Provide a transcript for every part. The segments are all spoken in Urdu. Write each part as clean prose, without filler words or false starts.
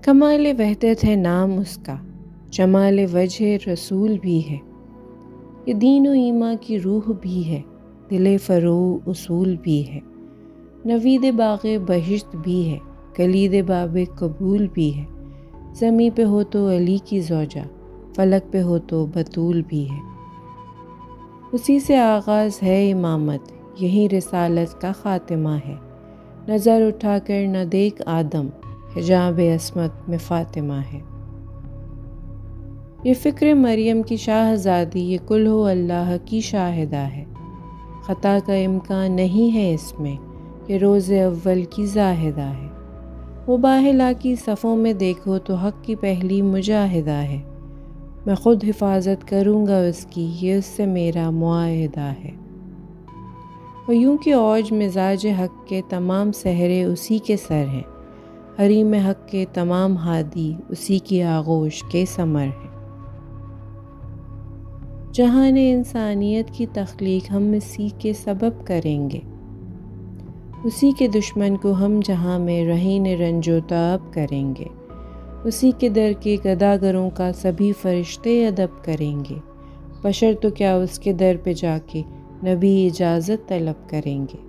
کمال وحدت ہے نام اس کا، جمال وجہ رسول بھی ہے، یہ دین و ایمان کی روح بھی ہے، دل فروع اصول بھی ہے، نوید باغ بہشت بھی ہے، کلید باب قبول بھی ہے، زمیں پہ ہو تو علی کی زوجہ، فلک پہ ہو تو بطول بھی ہے۔ اسی سے آغاز ہے امامت، یہی رسالت کا خاتمہ ہے، نظر اٹھا کر نہ دیکھ آدم، حجاب عصمت میں فاطمہ ہے۔ یہ فکر مریم کی شاہزادی، یہ کل ہو اللہ کی شاہدہ ہے، خطا کا امکان نہیں ہے اس میں، یہ روز اول کی زاہدہ ہے۔ وہ باہلا کی صفوں میں دیکھو تو حق کی پہلی مجاہدہ ہے، میں خود حفاظت کروں گا اس کی، یہ اس سے میرا معاہدہ ہے۔ وہ یوں کہ اوج مزاج حق کے تمام سحرے اسی کے سر ہیں، حریم حق کے تمام ہادی اسی کی آغوش کے ثمر ہیں۔ جہان انسانیت کی تخلیق ہم اسی کے سبب کریں گے، اسی کے دشمن کو ہم جہاں میں رہین رنج و تعب کریں گے، اسی کے در کے گداگروں کا سبھی فرشتے ادب کریں گے، بشر تو کیا اس کے در پہ جا کے نبی اجازت طلب کریں گے،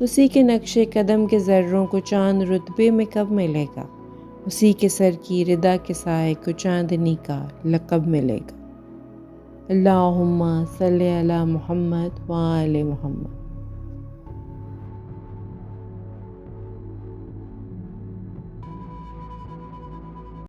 اسی کے نقش قدم کے ذروں کو چاند رتبے میں کب ملے گا، اسی کے سر کی ردا کے سائے کو چاندنی کا لقب ملے گا۔ اللہم صلی علی محمد وآل محمد۔